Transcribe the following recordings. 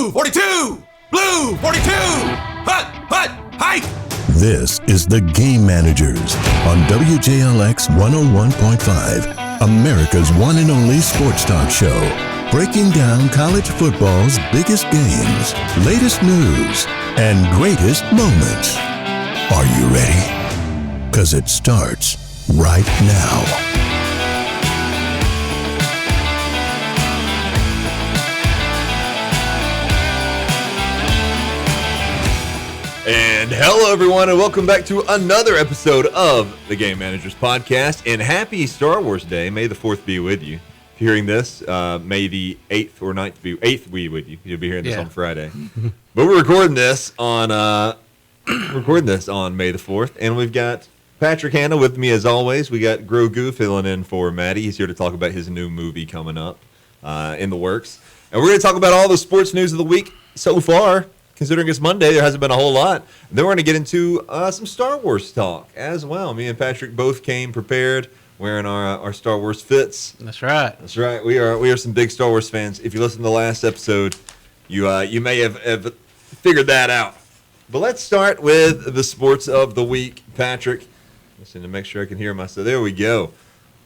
Blue 42! Blue 42! Hut! Hike! This is The Game Managers on WJLX 101.5, America's one and only sports talk show. Breaking down college football's biggest games, latest news, and greatest moments. Are you ready? 'Cause it starts right now. And hello, everyone, and welcome back to another episode of the Game Managers Podcast. And happy Star Wars Day. May the 4th be with you. If you're hearing this, May the 8th or 9th be 8th be with you. You'll be hearing this on Friday. But we're recording this on May the 4th, and we've got Patrick Hannah with me as always. We got Grogu filling in for Maddie. He's here to talk about his new movie coming up in the works. And we're going to talk about all the sports news of the week so far. Considering it's Monday, there hasn't been a whole lot. And then we're going to get into some Star Wars talk as well. Me and Patrick both came prepared, wearing our Star Wars fits. That's right. That's right. We are some big Star Wars fans. If you listened to the last episode, you may have figured that out. But let's start with the sports of the week. Patrick, listen to make sure I can hear myself. There we go.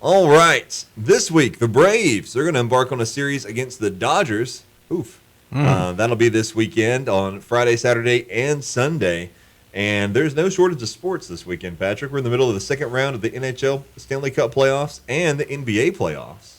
All right. This week, the Braves, they're going to embark on a series against the Dodgers. Oof. That'll be this weekend on Friday, Saturday, and Sunday. And there's no shortage of sports this weekend, Patrick. We're in the middle of the second round of the NHL Stanley Cup playoffs and the NBA playoffs.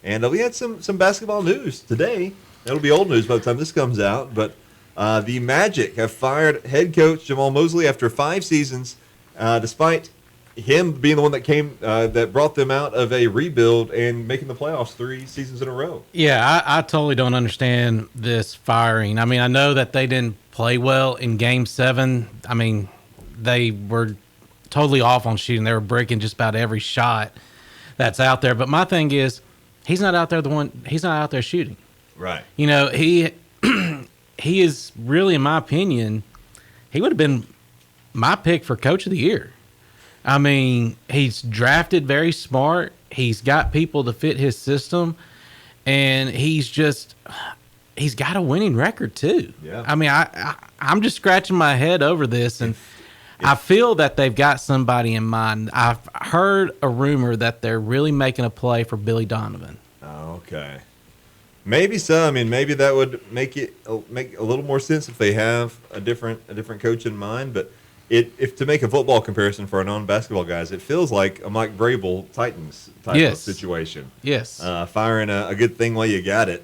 And we had some basketball news today. It'll be old news by the time this comes out. But the Magic have fired head coach Jamal Mosley after 5 seasons, despite him being the one that brought them out of a rebuild and making the playoffs 3 seasons in a row. Yeah, I totally don't understand this firing. I mean, I know that they didn't play well in Game 7. I mean, they were totally off on shooting. They were breaking just about every shot that's out there. But my thing is, he's not out there shooting. Right. You know, he is really, in my opinion, he would have been my pick for Coach of the Year. I mean, he's drafted very smart. He's got people to fit his system, and he's got a winning record too. Yeah. I mean, I'm just scratching my head over this, and I feel that they've got somebody in mind. I've heard a rumor that they're really making a play for Billy Donovan. Okay. Maybe so. I mean, maybe that would make a little more sense if they have a different coach in mind, but if to make a football comparison for our non-basketball guys, it feels like a Mike Vrabel Titans type of situation. Yes. Firing a good thing while you got it.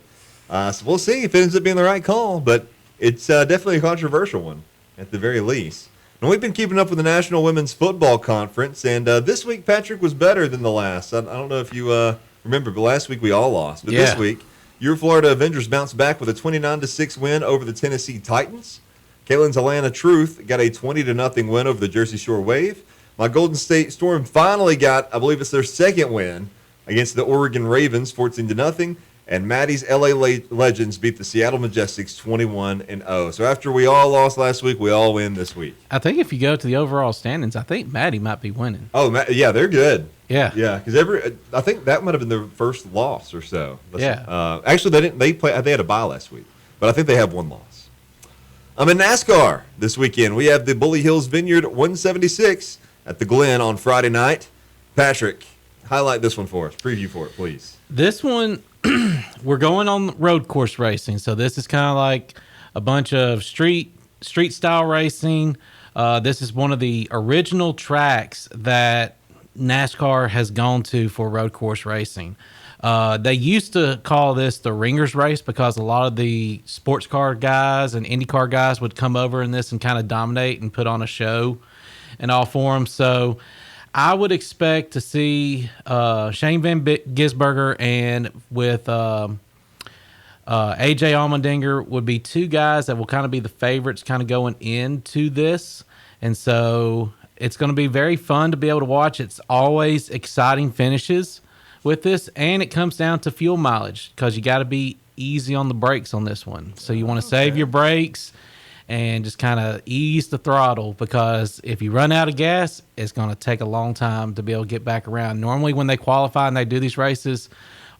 So we'll see if it ends up being the right call, but it's definitely a controversial one at the very least. And we've been keeping up with the National Women's Football Conference, and this week Patrick was better than the last. I don't know if you remember, but last week we all lost. But this week, your Florida Avengers bounced back with a 29-6 win over the Tennessee Titans. Caitlin's Atlanta Truth got a 20-0 win over the Jersey Shore Wave. My Golden State Storm finally got, I believe it's their second win against the Oregon Ravens, 14-0. And Maddie's LA Legends beat the Seattle Majestics 21-0. So after we all lost last week, we all win this week. I think if you go to the overall standings, I think Maddie might be winning. Oh, yeah, they're good. Yeah, yeah, because I think that might have been their first loss or so. Actually, they didn't. They had a bye last week, but I think they have one loss. I'm in NASCAR this weekend. We have the Bully Hills Vineyard 176 at the Glen on Friday night. Patrick, highlight this one for us. Preview for it, please. This one, we're going on road course racing. So this is kind of like a bunch of street style racing. This is one of the original tracks that NASCAR has gone to for road course racing. They used to call this the Ringers Race because a lot of the sports car guys and IndyCar guys would come over in this and kind of dominate and put on a show and all for them. So I would expect to see Shane Van Gisberger and with AJ Allmendinger would be 2 guys that will kind of be the favorites kind of going into this. And so it's going to be very fun to be able to watch. It's always exciting finishes with this, and it comes down to fuel mileage because you got to be easy on the brakes on this one. So you want to save your brakes and just kind of ease the throttle because if you run out of gas, it's going to take a long time to be able to get back around. Normally when they qualify and they do these races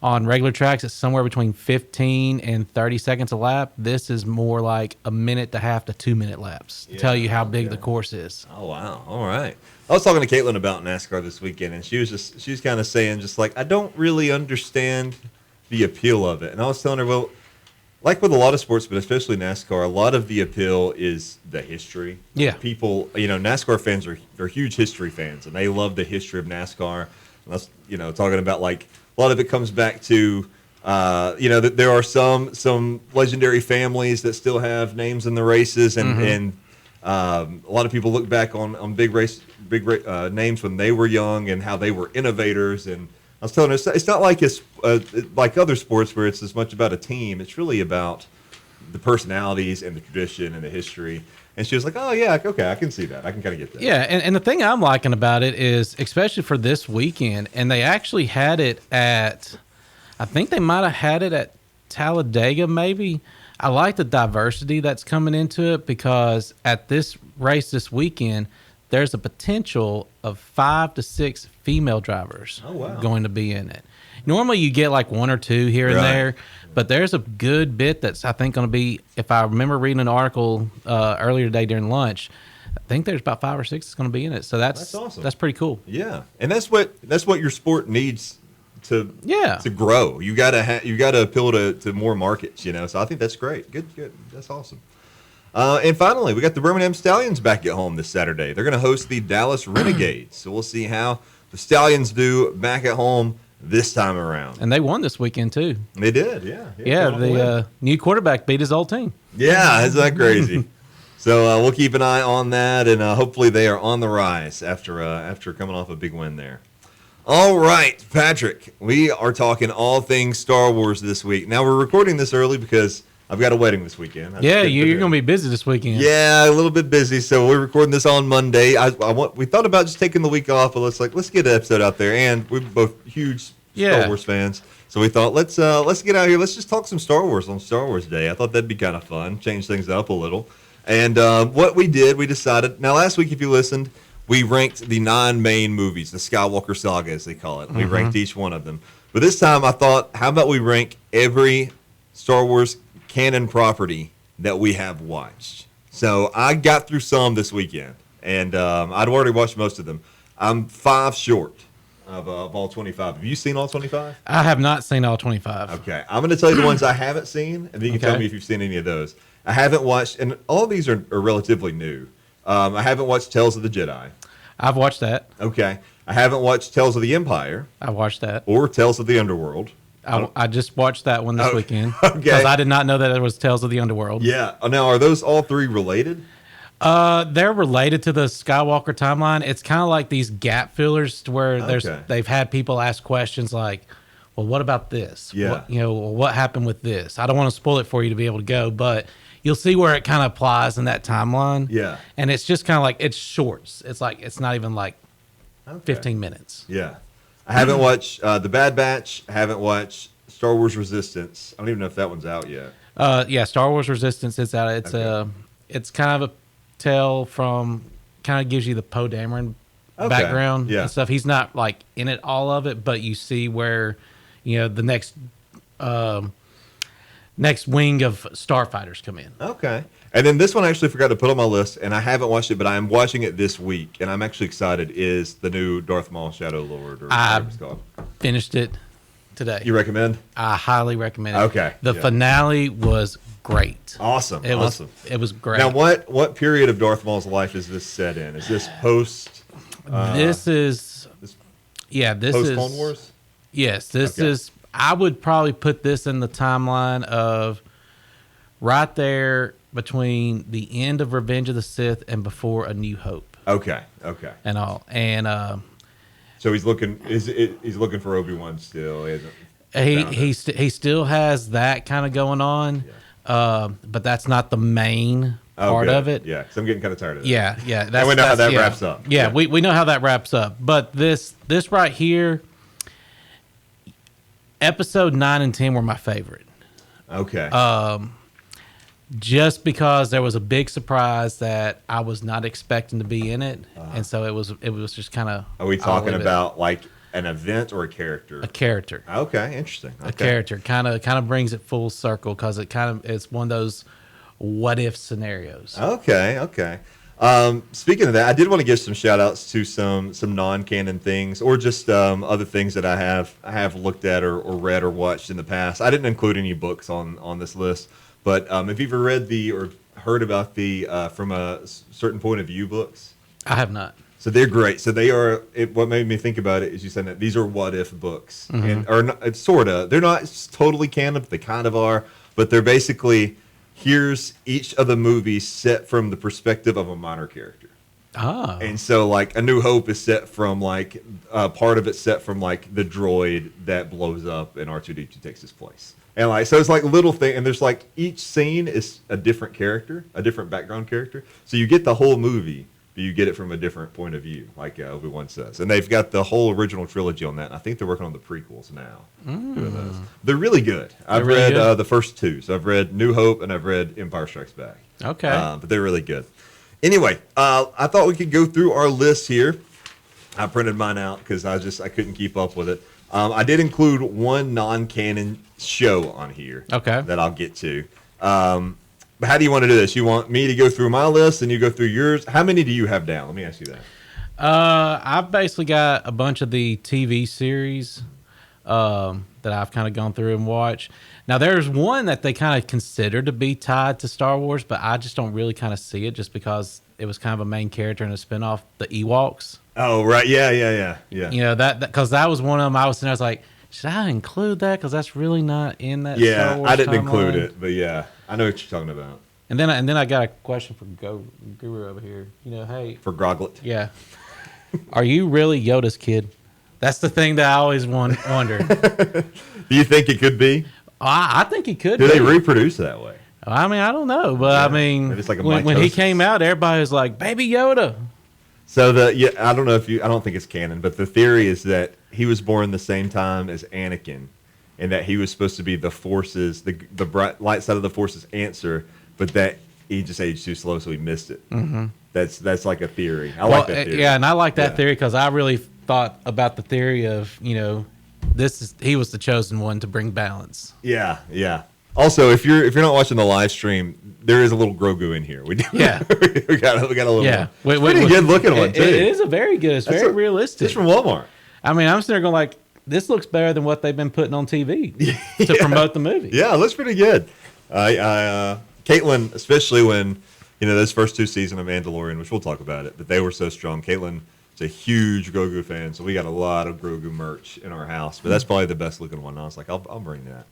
on regular tracks, it's somewhere between 15 and 30 seconds a lap. This is more like a minute and a half to 2 minute laps to tell you how big the course is. Oh, wow. All right. I was talking to Caitlin about NASCAR this weekend, and she was kind of saying just like, I don't really understand the appeal of it. And I was telling her, well, like with a lot of sports, but especially NASCAR, a lot of the appeal is the history. Yeah. People, NASCAR fans are huge history fans, and they love the history of NASCAR. And that's, talking about like a lot of it comes back to, that there are some legendary families that still have names in the races, and a lot of people look back on big names when they were young and how they were innovators. And I was telling her, it's not like it's like other sports where it's as much about a team. It's really about the personalities and the tradition and the history. And she was like, oh, yeah, okay, I can see that. I can kind of get that. Yeah, and the thing I'm liking about it is, especially for this weekend, and they actually had it at, I think they might have had it at Talladega maybe. I like the diversity that's coming into it, because at this race this weekend, there's a potential of 5 to 6 female drivers going to be in it. Normally you get like 1 or 2 here and there, but there's a good bit that's, I think, going to be, if I remember reading an article earlier today during lunch, I think there's about 5 or 6 that's going to be in it. So that's awesome. That's pretty cool. Yeah, and that's what your sport needs to grow. You gotta appeal to more markets. So I think that's great. Good. That's awesome. And finally, we got the Birmingham Stallions back at home this Saturday. They're going to host the Dallas Renegades. So we'll see how the Stallions do back at home this time around. And they won this weekend, too. They did, yeah. Yeah, the new quarterback beat his old team. Yeah, isn't that crazy? So we'll keep an eye on that, and hopefully they are on the rise after coming off a big win there. All right, Patrick, we are talking all things Star Wars this week. Now, we're recording this early because I've got a wedding this weekend. Yeah, you're going to be busy this weekend. Yeah, a little bit busy. So we're recording this on Monday. We thought about just taking the week off, but let's get an episode out there. And we're both huge Star Wars fans, so we thought let's get out here. Let's just talk some Star Wars on Star Wars Day. I thought that'd be kind of fun, change things up a little. And what we did, we decided. Now, last week, if you listened, we ranked the 9 main movies, the Skywalker Saga, as they call it. We ranked each one of them. But this time, I thought, how about we rank every Star Wars canon property that we have watched? So I got through some this weekend, and I'd already watched most of them. I'm 5 short of all 25. Have you seen all 25? I have not seen all 25. Okay. I'm going to tell you the ones I haven't seen, and then you can tell me if you've seen any of those. I haven't watched, and all of these are relatively new. I haven't watched Tales of the Jedi. I've watched that. Okay. I haven't watched Tales of the Empire. I watched that. Or Tales of the Underworld. I just watched that one this weekend. Because I did not know that there was Tales of the Underworld. Yeah. Now, are those all 3 related? They're related to the Skywalker timeline. It's kind of like these gap fillers to where they've had people ask questions like, well, what about this? Yeah. What happened with this? I don't want to spoil it for you to be able to go, but you'll see where it kind of applies in that timeline. Yeah. And it's just kind of like, it's shorts. It's like, it's not even like 15 minutes. Yeah. I haven't watched The Bad Batch. I haven't watched Star Wars Resistance. I don't even know if that one's out yet. Yeah, Star Wars Resistance is out. It's it's kind of a tale from, kind of gives you the Poe Dameron background and stuff. He's not like in it all of it, but you see where, the next wing of starfighters come in. Okay. And then this one I actually forgot to put on my list, and I haven't watched it, but I am watching it this week, and I'm actually excited, is the new Darth Maul Shadow Lord, or whatever it's called. Finished it today. You recommend? I highly recommend it. Okay. The finale was great. Awesome. It was great. Now, what period of Darth Maul's life is this set in? Is this post? This is post Clone Wars? Yes, this is. I would probably put this in the timeline of right there between the end of Revenge of the Sith and before A New Hope. Okay. And all. And so he's looking. He's looking for Obi-Wan still. He still has that kind of going on, but that's not the main part of it. Yeah, so I'm getting kind of tired of that. Yeah. And we know how that wraps up. Yeah, we know how that wraps up. But this right here, episode 9 and 10 were my favorite. Okay. Just because there was a big surprise that I was not expecting to be in it, and so it was just kind of. Are we talking about like An event or a character? A character. Okay, interesting. Okay. A character kind of brings it full circle because it's one of those what if scenarios. Okay. Speaking of that, I did want to give some shout outs to some non-canon things or just other things that I have looked at or read or watched in the past. I didn't include any books on this list, but have you ever read or heard about the From a Certain Point of View books? I have not. So they're great. So they are. What made me think about it is you said that these are what if books, it's sort of. They're not totally canon, but they kind of are. But they're basically here's each of the movies set from the perspective of a minor character. Ah. And so like A New Hope is set from like part of it's set from like the droid that blows up and R2-D2 takes his place. And like so it's like little thing, and there's like each scene is a different character, a different background character. So you get the whole movie. But you get it from a different point of view, like Obi-Wan says. And they've got the whole original trilogy on that. And I think they're working on the prequels now. Doing those. They're really good. I've read the first two. So I've read New Hope and I've read Empire Strikes Back. Okay. But they're really good. Anyway, I thought we could go through our list here. I printed mine out because I couldn't keep up with it. I did include one non-canon show on here. Okay. That I'll get to. But how do you want to do this? You want me to go through my list and you go through yours? How many do you have down? Let me ask you that. I've basically got a bunch of the TV series that I've kind of gone through and watched. Now, there's one that they kind of consider to be tied to Star Wars, but I just don't really kind of see it just because it was kind of a main character in a spinoff, the Ewoks. Oh, right. Yeah. You know, because that was one of them I was like, should I include that? Because that's really not in that Star Wars I didn't timeline. Include it, but yeah. I know what you're talking about. And then I got a question for Guru over here. You know, hey. For Groglet. Yeah. Are you really Yoda's kid? That's the thing that I always wondered. Do you think it could be? I think he could Do be. they reproduce that way? I mean, I don't know. But I mean, it's like a when he came out, everybody was like, Baby Yoda. So I don't know I don't think it's canon, but the theory is that he was born the same time as Anakin and that he was supposed to be the Force's, the bright light side of the Force's answer, but that he just aged too slow, so he missed it. Mm-hmm. That's like a theory. I like that theory. Yeah, and I like that theory because I really thought about the theory of, you know, he was the chosen one to bring balance. Yeah. Also, if you're not watching the live stream, there is a little Grogu in here. We do. Yeah, we got a little. Yeah, pretty good looking one too. It is a very good. It's very realistic. It's from Walmart. I mean, I'm sitting there going like, this looks better than what they've been putting on TV to promote the movie. Yeah, it looks pretty good. Caitlin, especially when, you know, those first two seasons of Mandalorian, which we'll talk about it, but they were so strong. Caitlin is a huge Grogu fan, so we got a lot of Grogu merch in our house. But that's probably the best looking one. I was like, I'll bring that.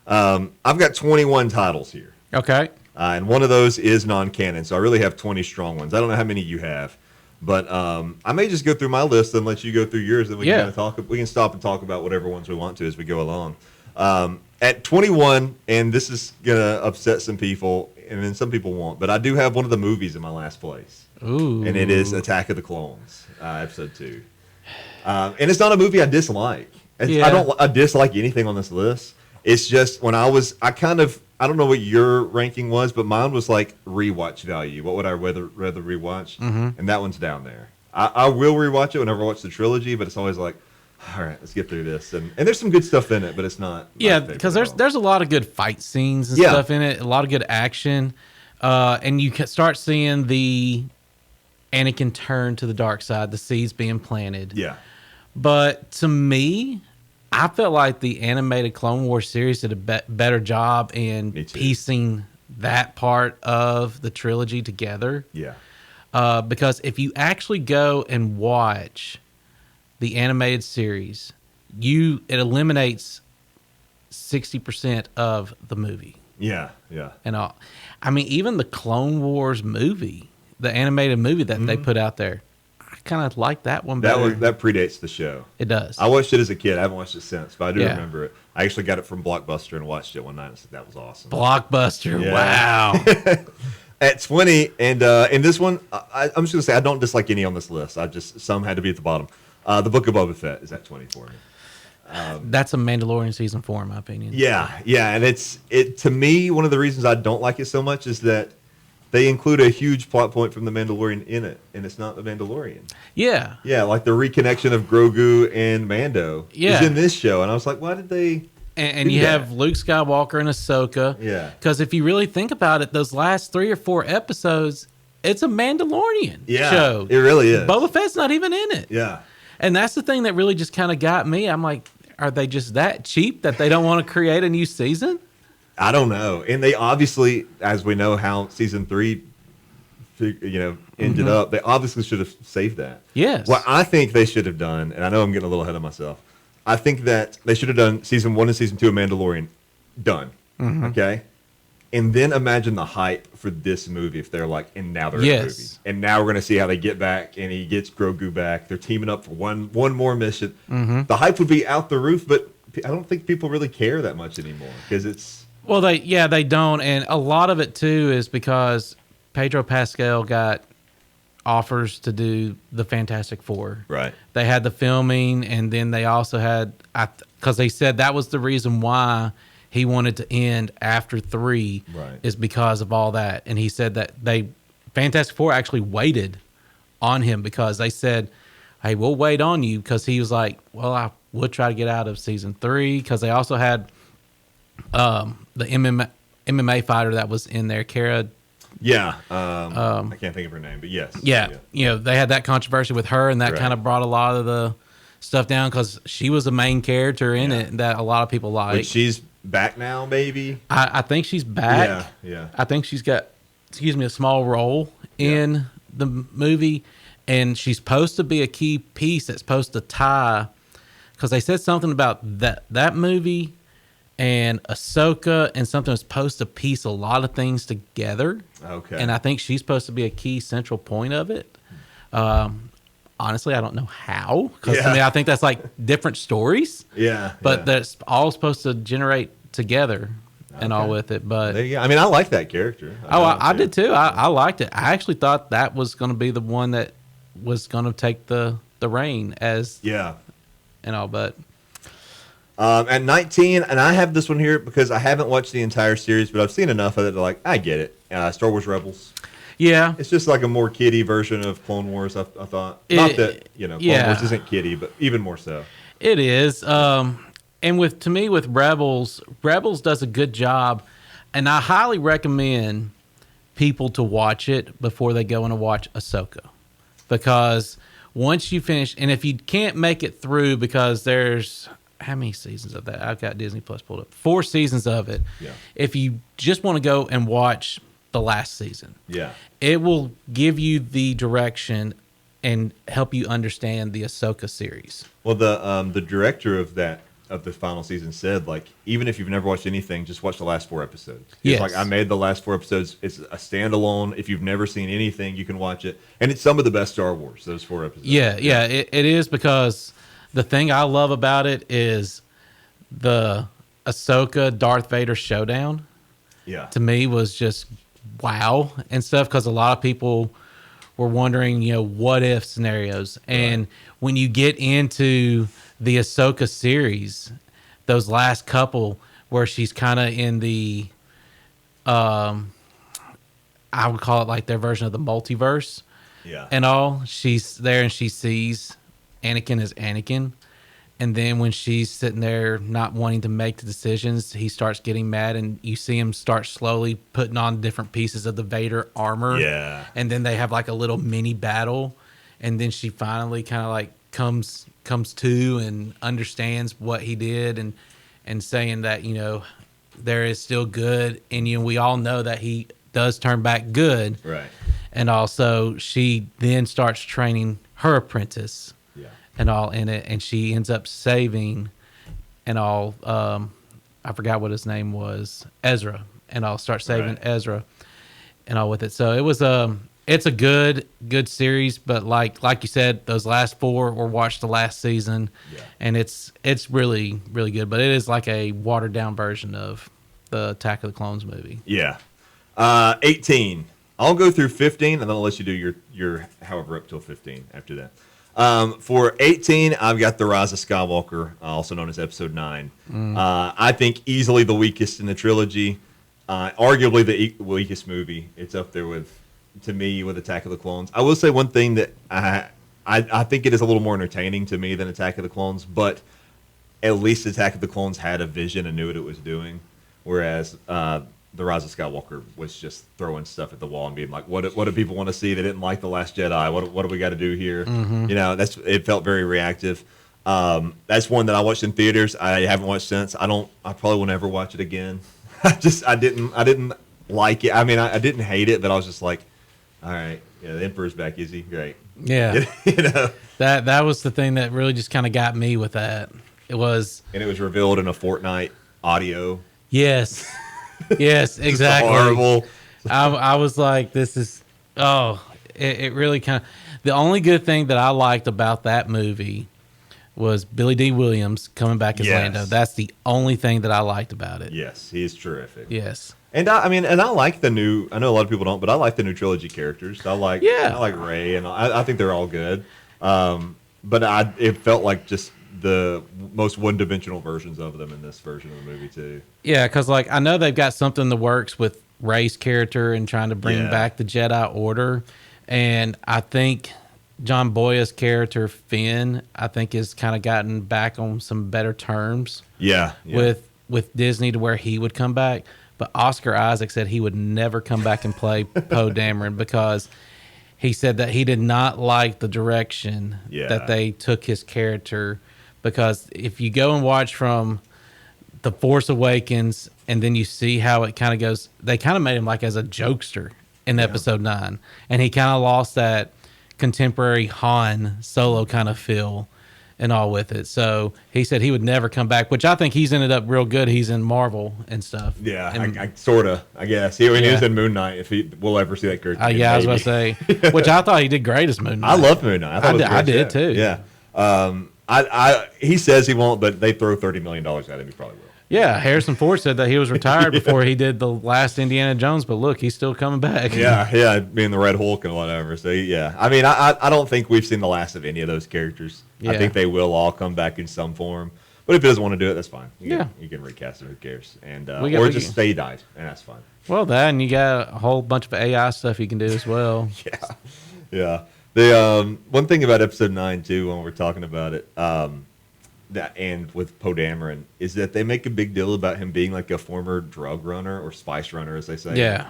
I've got 21 titles here. Okay. And one of those is non-canon, so I really have 20 strong ones. I don't know how many you have. But I may just go through my list and let you go through yours, and we can kind of talk. We can stop and talk about whatever ones we want to as we go along. At 21, and this is gonna upset some people, and then some people won't. But I do have one of the movies in my last place. Ooh. And it is Attack of the Clones, episode 2. And it's not a movie I dislike. I dislike anything on this list. It's just when I don't know what your ranking was, but mine was like rewatch value. What would I rather rewatch? Mm-hmm. And that one's down there. I will rewatch it whenever I watch the trilogy, but it's always like, all right, let's get through this. And there's some good stuff in it, but it's not. Yeah, because there's a lot of good fight scenes and stuff in it, a lot of good action. And you can start seeing the Anakin turn to the dark side, the seeds being planted. Yeah. But to me, I felt like the animated Clone Wars series did a better job in piecing that part of the trilogy together. Yeah. Because if you actually go and watch the animated series, it eliminates 60% of the movie. Yeah. And all. I mean, even the Clone Wars movie, the animated movie that they put out there, I kind of like that one better. That predates the show. It does. I watched it as a kid. I haven't watched it since, but I do remember it. I actually got it from Blockbuster and watched it one night and said that was awesome. Blockbuster, yeah. Wow. At 20, and in this one, I'm just going to say I don't dislike any on this list. Some had to be at the bottom. The Book of Boba Fett is at 20 for me. That's a Mandalorian season 4, in my opinion. Yeah, and it to me, one of the reasons I don't like it so much is that they include a huge plot point from The Mandalorian in it, and it's not The Mandalorian. Yeah. Yeah, like the reconnection of Grogu and Mando is in this show, and I was like, why did they? And you have Luke Skywalker and Ahsoka. Yeah. Because if you really think about it, those last 3 or 4 episodes, it's a Mandalorian show. It really is. Boba Fett's not even in it. Yeah. And that's the thing that really just kind of got me. I'm like, are they just that cheap that they don't want to create a new season? I don't know. And they obviously, as we know how season 3, ended up, they obviously should have saved that. Yes. What I think they should have done, and I know I'm getting a little ahead of myself, I think that they should have done season 1 and season 2 of Mandalorian done. Okay? And then imagine the hype for this movie if they're like, and now they're in the movie. And now we're going to see how they get back, and he gets Grogu back. They're teaming up for one more mission. The hype would be out the roof, but I don't think people really care that much anymore because it's... Well, they don't. And a lot of it, too, is because Pedro Pascal got offers to do the Fantastic Four. Right. They had the filming, and then they also had... Because they said that was the reason why he wanted to end after 3 is because of all that. And he said that Fantastic Four actually waited on him because they said, hey, we'll wait on you. Because he was like, well, I would try to get out of season 3. Because they also had the MMA fighter that was in there, Cara. Yeah. I can't think of her name, but yes. Yeah. You know, they had that controversy with her, and that kind of brought a lot of the stuff down because she was a main character in it that a lot of people like. But she's back now, maybe. I think she's back. Yeah. I think she's got, a small role in the movie, and she's supposed to be a key piece that's supposed to tie, because they said something about that movie and Ahsoka and something that's supposed to piece a lot of things together. Okay. And I think she's supposed to be a key central point of it. Honestly, I don't know how, because to me, I think that's like different stories. But that's all supposed to generate together and all with it. But there you go. I mean, I like that character. I did too. I liked it. I actually thought that was going to be the one that was going to take the reign as and all. But at 19, and I have this one here because I haven't watched the entire series, but I've seen enough of it to I get it. Star Wars Rebels. Yeah, it's just like a more kiddie version of Clone Wars. I thought not that Clone Wars isn't kiddie, but even more so. It is. And with Rebels does a good job, and I highly recommend people to watch it before they go and watch Ahsoka, because once you finish, and if you can't make it through, because there's how many seasons of that? I've got Disney Plus pulled up. 4 seasons of it. Yeah. If you just want to go and watch the last season, it will give you the direction and help you understand the Ahsoka series. Well, the director of the final season said, even if you've never watched anything, just watch the last 4 episodes. It's I made the last 4 episodes. It's a standalone. If you've never seen anything, you can watch it, and it's some of the best Star Wars. Those 4 episodes. It is, because the thing I love about it is the Ahsoka Darth Vader showdown. Yeah, to me was just wow and stuff, because a lot of people were wondering, what if scenarios. And when you get into the Ahsoka series, those last couple where she's kind of in the, I would call it like their version of the multiverse. Yeah. And all, she's there and she sees Anakin as Anakin. And then when she's sitting there not wanting to make the decisions, he starts getting mad, and you see him start slowly putting on different pieces of the Vader armor. Yeah. And then they have like a little mini battle, and then she finally kind of comes to and understands what he did, and saying that, there is still good in you. And we all know that he does turn back good. Right. And also she then starts training her apprentice. And all in it, and she ends up saving and all. I forgot what his name was, Ezra, and I'll start saving Ezra and all with it. So it was it's a good series, but like you said, those last 4 were watched the last season, and it's really really good. But it is like a watered down version of the Attack of the Clones movie. Yeah. 18. I'll go through 15, and then I'll let you do your however up till 15 after that. For 18, I've got The Rise of Skywalker, also known as Episode 9. I think easily the weakest in the trilogy. Arguably the weakest movie. It's up there to me, with Attack of the Clones. I will say one thing that I think it is a little more entertaining to me than Attack of the Clones, but at least Attack of the Clones had a vision and knew what it was doing, whereas The Rise of Skywalker was just throwing stuff at the wall and being like, what do people want to see? They didn't like The Last Jedi. What do we got to do here? It felt very reactive. That's one that I watched in theaters. I haven't watched since. I probably will never watch it again. I didn't like it. I mean, I didn't hate it, but I was just like, all right, yeah, the Emperor's back, is he? Great. Yeah. That was the thing that really just kind of got me with that. It was revealed in a Fortnite audio. Yes. Yes, exactly. Horrible. I was like, this is it really kind of, the only good thing that I liked about that movie was Billy D. Williams coming back as Lando. That's the only thing that I liked about it. Yes, he is terrific. Yes. And I like the new. I know a lot of people don't, but I like the new trilogy characters. I like Rey, and I think they're all good. But it felt like just the most one-dimensional versions of them in this version of the movie too. Yeah, because I know they've got something in the works with Rey's character and trying to bring back the Jedi Order, and I think John Boyega's character Finn, I think, has kind of gotten back on some better terms. Yeah. With Disney, to where he would come back. But Oscar Isaac said he would never come back and play Poe Dameron because he said that he did not like the direction that they took his character. Because if you go and watch from The Force Awakens and then you see how it kind of goes, they kind of made him like as a jokester in Episode 9. And he kind of lost that contemporary Han Solo kind of feel and all with it. So he said he would never come back, which I think he's ended up real good. He's in Marvel and stuff. Yeah, I sort of, I guess. He was in Moon Knight, if we'll ever see that character. I was about to say, which I thought he did great as Moon Knight. I love Moon Knight. I did too. Yeah. He says he won't, but they throw $30 million at him, he probably will. Yeah, Harrison Ford said that he was retired before he did the last Indiana Jones, but look, he's still coming back. Yeah, being the Red Hulk and whatever. So, yeah. I mean, I don't think we've seen the last of any of those characters. Yeah. I think they will all come back in some form. But if he doesn't want to do it, that's fine. You can recast it, who cares? And or just say he died, and that's fine. Well, and you got a whole bunch of AI stuff you can do as well. Yeah. The one thing about Episode 9, too, when we're talking about it, and with Poe Dameron, is that they make a big deal about him being like a former drug runner or spice runner, as they say. Yeah.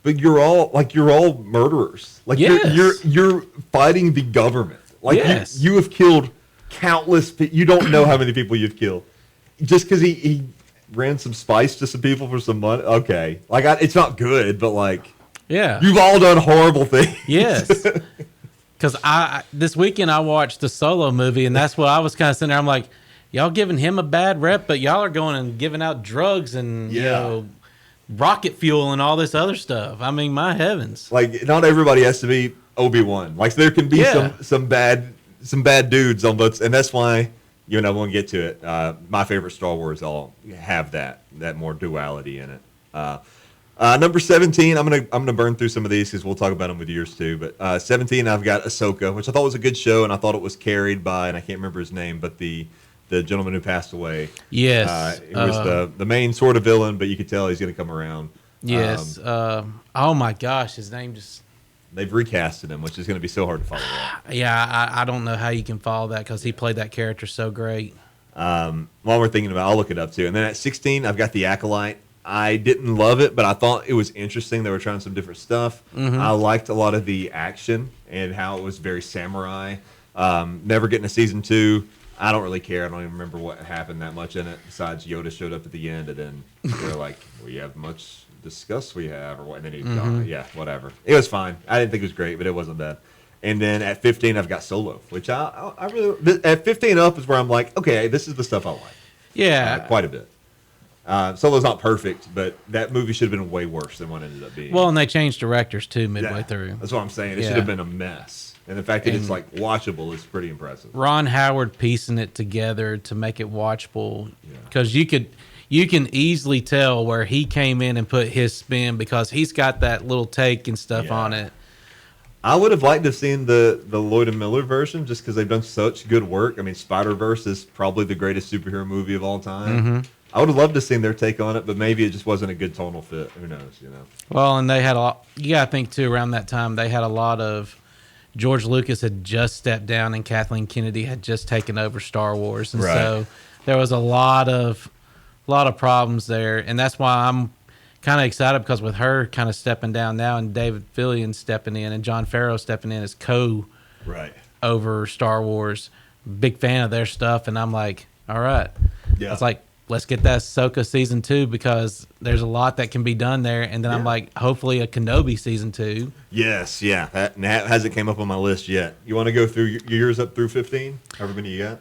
But you're all murderers. Like you're fighting the government. Like you have killed countless people. You don't know how many people you've killed. Just because he ran some spice to some people for some money. Okay. It's not good, but you've all done horrible things. Yes. Because this weekend I watched the Solo movie, and that's what I was kind of sitting there. I'm like, y'all giving him a bad rep, but y'all are going and giving out drugs and rocket fuel and all this other stuff. I mean, my heavens! Not everybody has to be Obi-Wan. There can be some bad dudes on both, and that's why we'll get to it. My favorite Star Wars all have that more duality in it. Number 17, I'm gonna burn through some of these because we'll talk about them with yours too. But 17, I've got Ahsoka, which I thought was a good show, and I thought it was carried by, and I can't remember his name, but the gentleman who passed away. Yes, he was the main sort of villain, but you could tell he's gonna come around. Yes. Oh my gosh, his name just. They've recasted him, which is going to be so hard to follow that. Yeah, I don't know how you can follow that because he played that character so great. While we're thinking about it, I'll look it up too. And then at 16, I've got The Acolyte. I didn't love it, but I thought it was interesting. They were trying some different stuff. Mm-hmm. I liked a lot of the action and how it was very samurai. Never getting a season 2. I don't really care. I don't even remember what happened that much in it, besides Yoda showed up at the end, and then they're like, we have much discuss we have, or what, and then he's gone. Yeah, whatever. It was fine. I didn't think it was great, but it wasn't bad. And then at 15, I've got Solo, which I really, at 15 up is where I'm like, okay, this is the stuff I like. Yeah. Quite a bit. Solo's not perfect, but that movie should have been way worse than what it ended up being. Well, and they changed directors too midway through. That's what I'm saying. It should have been a mess. And the fact that it's watchable is pretty impressive. Ron Howard piecing it together to make it watchable, because you can easily tell where he came in and put his spin because he's got that little take and stuff on it. I would have liked to have seen the Lloyd and Miller version just because they've done such good work. I mean, Spider-Verse is probably the greatest superhero movie of all time. I would have loved to seen their take on it, but maybe it just wasn't a good tonal fit. Who knows? Well, and they had a lot. You got to think too. Around that time, they had a lot of. George Lucas had just stepped down, and Kathleen Kennedy had just taken over Star Wars, and so there was a lot of problems there, and that's why I'm kind of excited because with her kind of stepping down now, and David Fillion stepping in, and Jon Favreau stepping in as over Star Wars. Big fan of their stuff, and I'm like, all right, it's like, let's get that Ahsoka season 2 because there's a lot that can be done there, and then I'm like, hopefully a Kenobi season 2. Yes, yeah, that hasn't came up on my list yet. You want to go through yours up through 15? However many you got.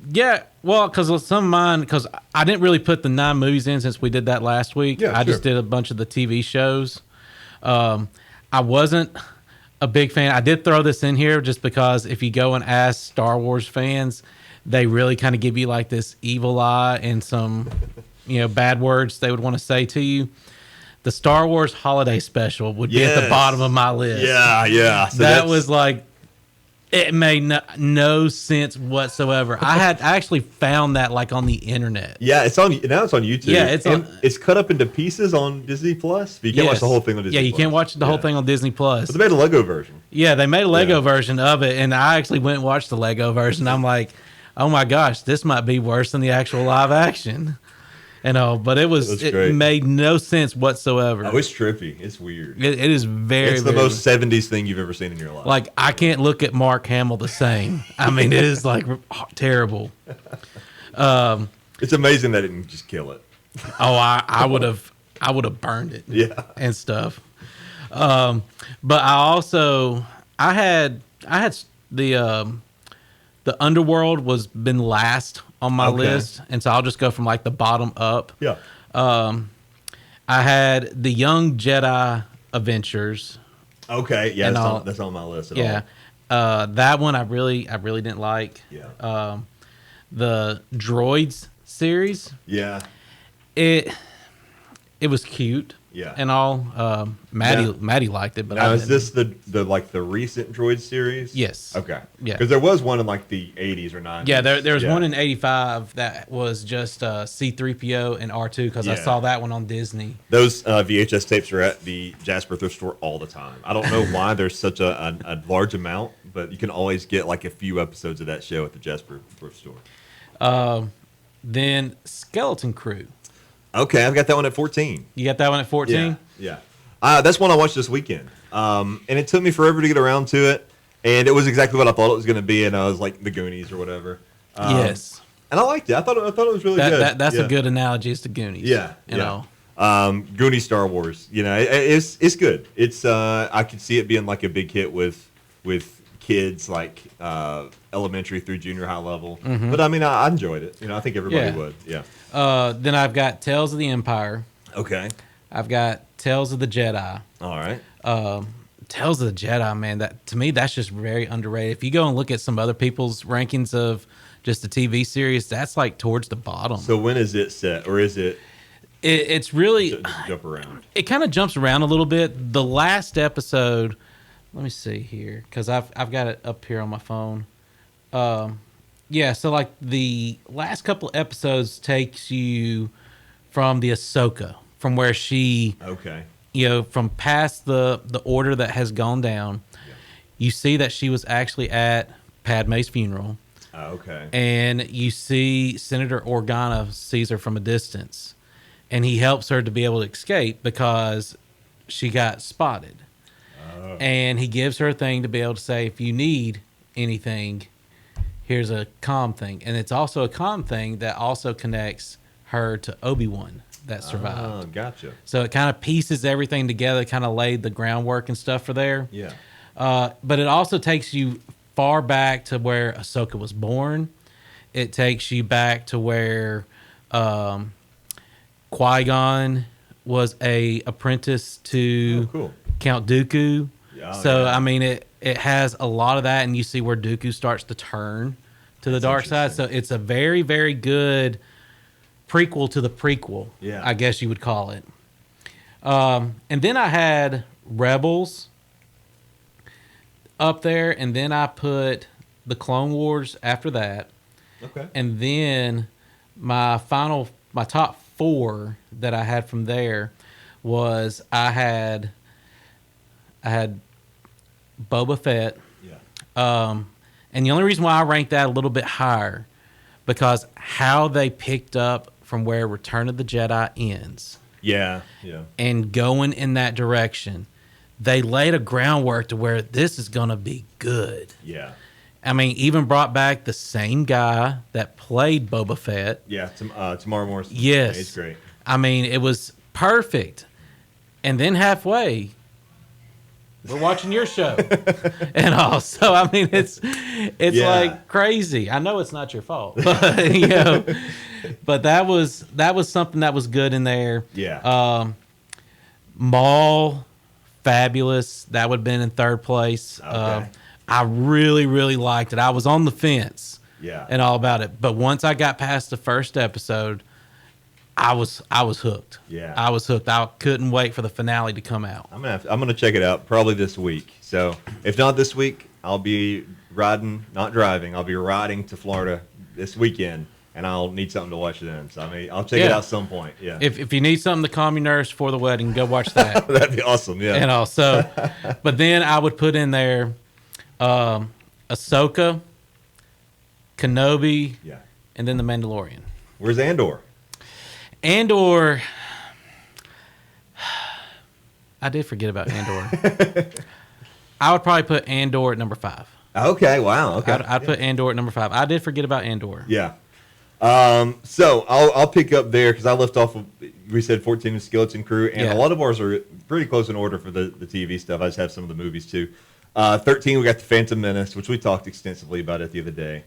Yeah, well, because some of mine, because I didn't really put the 9 movies in since we did that last week. Yeah, I just did a bunch of the TV shows. I wasn't a big fan. I did throw this in here just because if you go and ask Star Wars fans, they really kind of give you like this evil eye and some, bad words they would want to say to you. The Star Wars Holiday Special would be at the bottom of my list. Yeah. So that was like, it made no sense whatsoever. I actually found that like on the internet. Yeah, it's on YouTube. Yeah, it's cut up into pieces on Disney Plus. But you can't watch the whole thing on Disney Plus. Yeah, you can't watch the whole thing on Disney Plus. But they made a Lego version. Yeah, they made a Lego version of it, and I actually went and watched the Lego version. I'm like, oh my gosh, this might be worse than the actual live action. But it made no sense whatsoever. Oh, it's trippy. It's weird. It is very. It's the most 70s thing you've ever seen in your life. Like, I can't look at Mark Hamill the same. I mean, it is like terrible. It's amazing that it didn't just kill it. Oh, I would have burned it. Yeah. And stuff. But I had the Underworld was been last on my list, and so I'll just go from like the bottom up. Yeah. I had the Young Jedi Adventures. Okay, yeah, that's on my list. That one I really didn't like. Yeah. The Droids series. Yeah. It was cute. Yeah. And all. Maddie liked it, but now, is this the recent Droid series? Yes. Okay. Yeah. Because there was one in like the 80s or 90s. Yeah, there was one in 85 that was just C-3PO and R2 because I saw that one on Disney. Those VHS tapes are at the Jasper thrift store all the time. I don't know why there's such a large amount, but you can always get like a few episodes of that show at the Jasper thrift store. Then Skeleton Crew. Okay, I've got that one at 14. You got that one at 14? Yeah. That's one I watched this weekend. And it took me forever to get around to it. And it was exactly what I thought it was going to be. And I was like the Goonies or whatever. Yes. And I liked it. I thought it was really good. That's a good analogy. It's the Goonies. Yeah. You know. Goonies Star Wars. It's good. It's I could see it being like a big hit with kids like elementary through junior high level. Mm-hmm. But I mean, I enjoyed it. I think everybody would. Yeah. Then I've got Tales of the Empire. Okay. I've got Tales of the Jedi. All right. Tales of the Jedi, man, that to me that's just very underrated. If you go and look at some other people's rankings of just the TV series, that's like towards the bottom. So when is it set, or is it? It's really jump around. It kind of jumps around a little bit. The last episode, let me see here because I've got it up here on my phone. Yeah, so like the last couple episodes takes you from the Ahsoka, from where she, from past the order that has gone down. Yeah. You see that she was actually at Padme's funeral. Okay. And you see Senator Organa sees her from a distance, and he helps her to be able to escape because she got spotted. Oh. And he gives her a thing to be able to say, if you need anything, here's a comm thing. And it's also a comm thing that also connects her to Obi-Wan that survived. Oh, gotcha. So it kind of pieces everything together, kind of laid the groundwork and stuff for there. Yeah. But it also takes you far back to where Ahsoka was born. It takes you back to where Qui-Gon was a apprentice to Count Dooku. I mean, it has a lot of that, and you see where Dooku starts to turn to the dark side. So it's a very, very good prequel to the prequel, I guess you would call it. And then I had Rebels up there, and then I put the Clone Wars after that. Okay. And then my final my top 4 that I had from there was I had Boba Fett. Yeah. And the only reason why I ranked that a little bit higher, because how they picked up from where Return of the Jedi ends Yeah. Yeah. and going in that direction, they laid a groundwork to where this is going to be good. Yeah. I mean, even brought back the same guy that played Boba Fett. Yeah. Tomorrow Morrison. Yes. Yeah, he's great. I mean, it was perfect. And then halfway, we're watching your show. And also, I mean, it's Yeah. like crazy. I know it's not your fault, but you know, but that was something that was good in there. Yeah. Maul, fabulous. That would have been in third place. Okay. I really, really liked it. I was on the fence. Yeah. And all about it. But once I got past the first episode, I was hooked. Yeah. I was hooked. I couldn't wait for the finale to come out. I'm gonna check it out probably this week. So if not this week, I'll be not driving. I'll be riding to Florida this weekend, and I'll need something to watch then. So I mean, I'll check it out some point. Yeah. If you need something to calm your nerves for the wedding, go watch that. That'd be awesome. Yeah. And also, but then I would put in there, Ahsoka, Kenobi, Yeah. and then the Mandalorian. Where's Andor? Andor. I did forget about Andor. I would probably put Andor at number 5. Okay. Wow. Okay. I'd put Andor at number 5. I did forget about Andor. Yeah. So I'll pick up there because I left off. We said 14 was Skeleton Crew, and Yeah. a lot of ours are pretty close in order for the TV stuff. I just have some of the movies too. 13, we got the Phantom Menace, which we talked extensively about it the other day.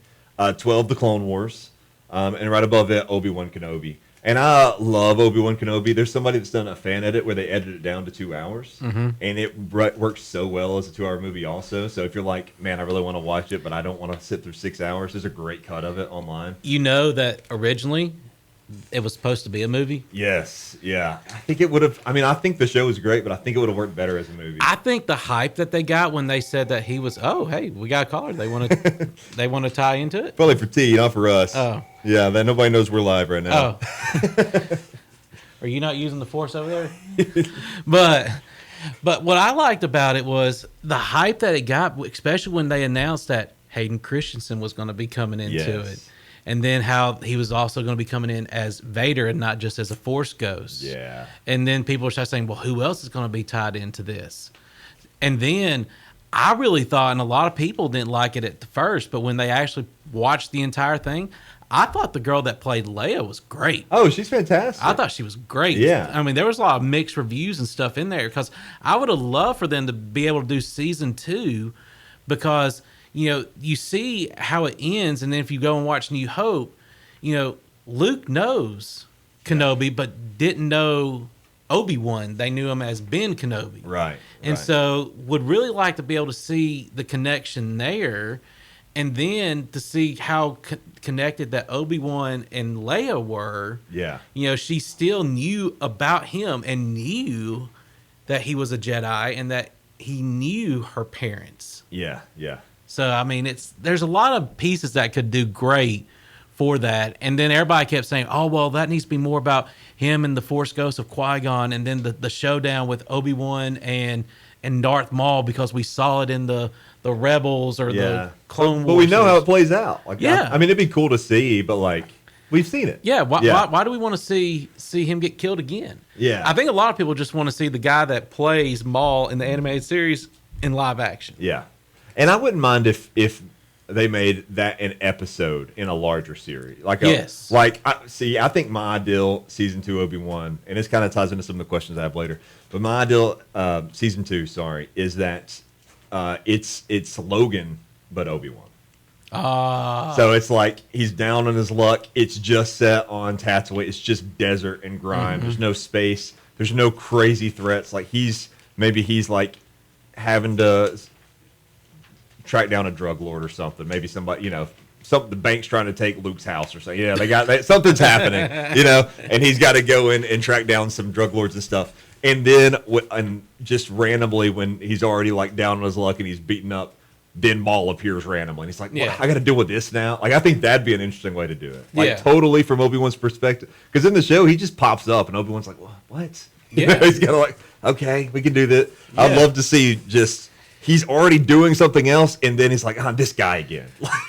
12, the Clone Wars, and right above it, Obi-Wan Kenobi. And I love Obi-Wan Kenobi. There's somebody that's done a fan edit where they edited it down to 2 hours, and it works so well as a 2-hour movie also. So if you're like, man, I really want to watch it, but I don't want to sit through 6 hours, there's a great cut of it online. You know that originally it was supposed to be a movie? Yes, yeah. I think it would have. I mean, I think the show was great, but I think it would have worked better as a movie. I think the hype that they got when they said that he was, oh, hey, we got a caller. They want to tie into it? Probably for T, not for us. Oh. Yeah, that nobody knows we're live right now. Oh. Are you not using the force over there? But what I liked about it was the hype that it got, especially when they announced that Hayden Christensen was going to be coming into Yes. it. And then how he was also going to be coming in as Vader and not just as a Force ghost. Yeah. And then people started saying, well, who else is going to be tied into this? And then I really thought, and a lot of people didn't like it at the first, but when they actually watched the entire thing, I thought the girl that played Leia was great. Oh, she's fantastic. I thought she was great. Yeah. I mean, there was a lot of mixed reviews and stuff in there because I would have loved for them to be able to do season 2 because, you know, you see how it ends. And then if you go and watch New Hope, you know, Luke knows Kenobi, but didn't know Obi-Wan. They knew him as Ben Kenobi. Right. And so would really like to be able to see the connection there and then to see how connected that Obi-Wan and Leia were. Yeah. You know, she still knew about him and knew that he was a Jedi and that he knew her parents. Yeah. Yeah. So, I mean, there's a lot of pieces that could do great for that. And then everybody kept saying, oh, well, that needs to be more about him and the Force Ghost of Qui-Gon and then the showdown with Obi-Wan and Darth Maul because we saw it in the Rebels or the Clone Wars. But we know how it plays out. Like, Yeah. I mean, it'd be cool to see, but like, we've seen it. Yeah, why do we want to see him get killed again? Yeah. I think a lot of people just want to see the guy that plays Maul in the animated series in live action. Yeah. And I wouldn't mind if they made that an episode in a larger series. Like Yes. I think my ideal season 2 Obi-Wan, and this kind of ties into some of the questions I have later, but my ideal season 2, is that it's Logan but Obi-Wan. So it's like he's down on his luck. It's just set on Tatooine. It's just desert and grime. There's no space. There's no crazy threats. Like he's like having to track down a drug lord or something. Maybe somebody, the bank's trying to take Luke's house or something. Something's happening, and he's got to go in and track down some drug lords and stuff. And then, and just randomly, when he's already like down on his luck and he's beaten up, then Maul appears randomly. And he's like, Yeah. I got to deal with this now. Like, I think that'd be an interesting way to do it. Like, Yeah. totally from Obi-Wan's perspective. Because in the show, he just pops up, and Obi-Wan's like, what? Yeah. He's kind of like, okay, we can do that. Yeah. I'd love to see just, he's already doing something else, and then he's like, this guy again.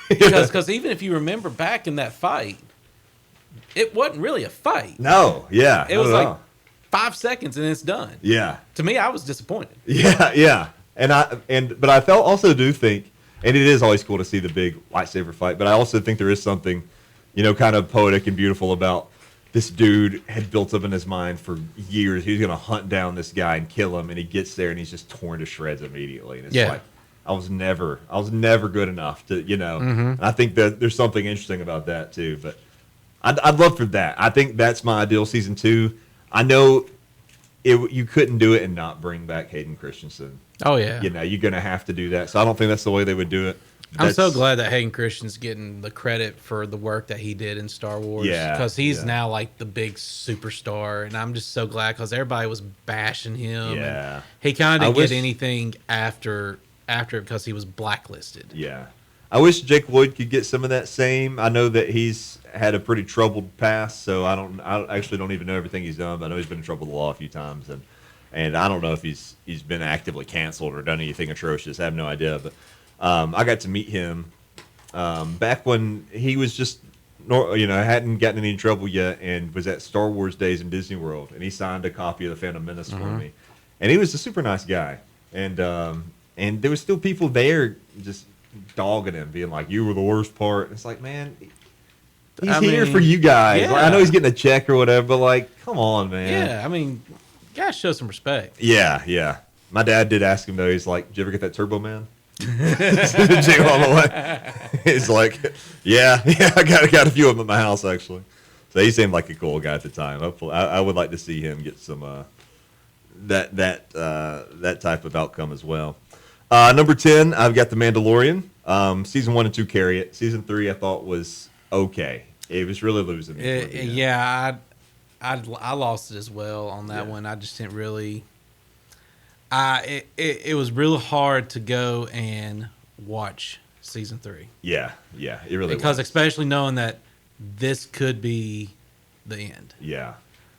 Because even if you remember back in that fight, it wasn't really a fight. No, yeah. It was like 5 seconds and it's done. Yeah. To me, I was disappointed. Yeah. But I also do think, and it is always cool to see the big lightsaber fight, but I also think there is something, kind of poetic and beautiful about this dude had built up in his mind for years. He was going to hunt down this guy and kill him, and he gets there and he's just torn to shreds immediately. And it's like, I was never good enough to, And I think that there's something interesting about that too. But I'd love for that. I think that's my ideal season 2. I know you couldn't do it and not bring back Hayden Christensen. Oh, yeah. You're going to have to do that. So I don't think that's the way they would do it. I'm so glad that Hayden Christensen's getting the credit for the work that he did in Star Wars. Yeah. Because he's now like the big superstar. And I'm just so glad because everybody was bashing him. Yeah. And he kind of didn't wish- get anything after it because he was blacklisted. Yeah. I wish Jake Lloyd could get some of that same. I know that he's had a pretty troubled past, so I actually don't even know everything he's done, but I know he's been in trouble with the law a few times, and I don't know if he's been actively canceled or done anything atrocious. I have no idea, but I got to meet him back when he was just hadn't gotten any trouble yet, and was at Star Wars Days in Disney World, and he signed a copy of the Phantom Menace for me, and he was a super nice guy, and there was still people there just dogging him, being like, "You were the worst part." It's like, man, he's here for you guys. Yeah. Like, I know he's getting a check or whatever, but like, come on, man. Yeah, I mean, gotta show some respect. Yeah. My dad did ask him though. He's like, "Did you ever get that Turbo Man?" Jingle all the way. He's like, "Yeah, I got a few of them at my house actually." So he seemed like a cool guy at the time. Hopefully, I would like to see him get some that type of outcome as well. Number 10, I've got The Mandalorian. Season 1 and 2 carry it. Season 3, I thought was okay. It was really losing me. Yeah, I lost it as well on that one. I just didn't really. It was real hard to go and watch season 3. Yeah, it really because was. especially knowing that this could be the end. Yeah,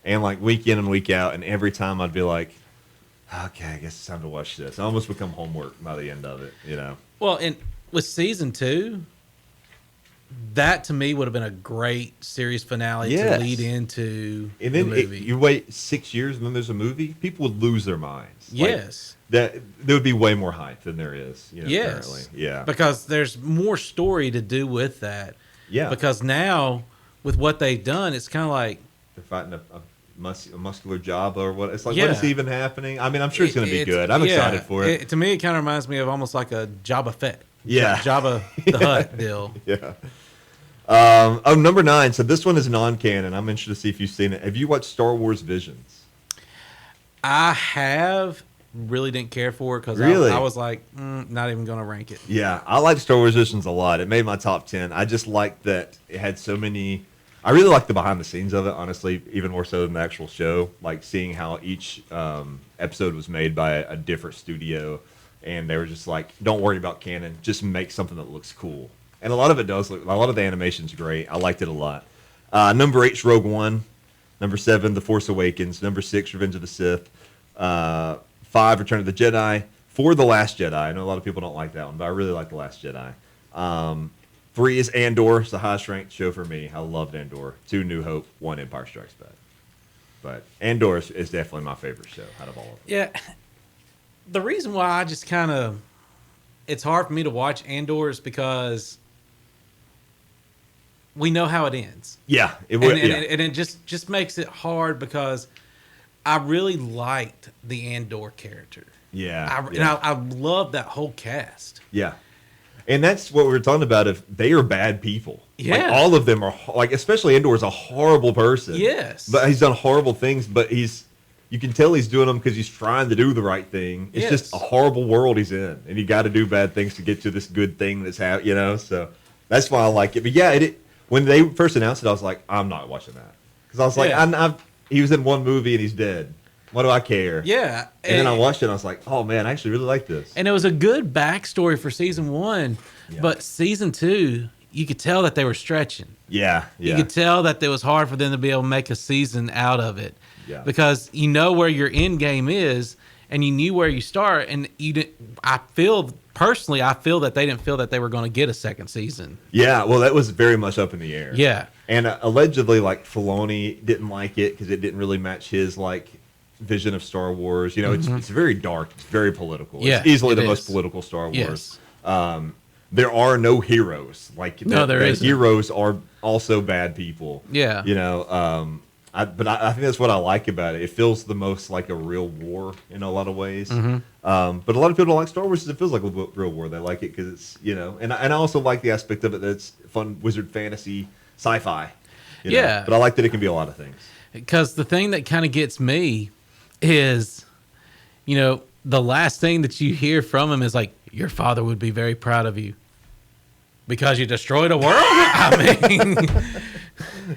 and like week in and week out, and every time I'd be like, okay, I guess it's time to watch this. I almost become homework by the end of it, Well, and with season 2, that to me would have been a great series finale to lead into and then the movie. you wait 6 years and then there's a movie, people would lose their minds. Yes. Like, there would be way more hype than there is, Yes. currently. Yeah. Because there's more story to do with that. Yeah. Because now, with what they've done, it's kind of like... They're fighting a muscular Jabba or what? It's like, Yeah. what is even happening? I mean, I'm sure it's going to be good. I'm excited for it. To me, it kind of reminds me of almost like a Jabba Fett. Yeah. Jabba the Hutt deal. Yeah. Number 9. So this one is non-canon. I'm interested to see if you've seen it. Have you watched Star Wars Visions? I have. Really didn't care for it because Really? I was like, not even going to rank it. Yeah, I like Star Wars Visions a lot. It made my top 10. I just liked that it had so many. I really like the behind the scenes of it, honestly, even more so than the actual show. Like seeing how each episode was made by a different studio, and they were just like, "Don't worry about canon, just make something that looks cool." And a lot of it does look. A lot of the animation's great. I liked it a lot. Number 8's Rogue One. Number 7, The Force Awakens. Number 6, Revenge of the Sith. 5, Return of the Jedi. 4, The Last Jedi. I know a lot of people don't like that one, but I really like The Last Jedi. 3 is Andor. It's the highest ranked show for me. I loved Andor. 2, New Hope. 1, Empire Strikes Back. But Andor is definitely my favorite show out of all of them. Yeah. The reason why I just kind of... It's hard for me to watch Andor is because we know how it ends. Yeah. It would, and it just makes it hard because I really liked the Andor character. Yeah. And I love that whole cast. Yeah. And that's what we were talking about. If they are bad people, Yeah. like all of them are, like especially Endor is a horrible person. Yes. But he's done horrible things. But you can tell he's doing them because he's trying to do the right thing. It's just a horrible world he's in, and you got to do bad things to get to this good thing that's happening. So that's why I like it. But yeah, when they first announced it, I was like, I'm not watching that because I was like, he was in one movie and he's dead. What do I care? Yeah. And then I watched it and I was like, oh man, I actually really like this. And it was a good backstory for season 1, but season 2, you could tell that they were stretching. Yeah. You could tell that it was hard for them to be able to make a season out of it. Yeah. Because you know where your end game is and you knew where you start, and you didn't. I feel that they didn't feel that they were going to get a second season. Yeah, well, that was very much up in the air. Yeah. And allegedly, like, Filoni didn't like it because it didn't really match his, like, vision of Star Wars. You know, it's very dark. It's very political. Yeah, it's easily it the is. most political Star Wars. Yes. There are no heroes. Like, No, there the isn't. heroes are also bad people. Yeah. You know, but I think that's what I like about it. It feels the most like a real war in a lot of ways. Mm-hmm. But a lot of people don't like Star Wars because it feels like a real war. They like it because it's, you know, and I also like the aspect of it that's fun wizard fantasy sci-fi. You know? Yeah. But I like that it can be a lot of things. Because the thing that kind of gets me is, you know, the last thing that you hear from him is like, your father would be very proud of you because you destroyed a world.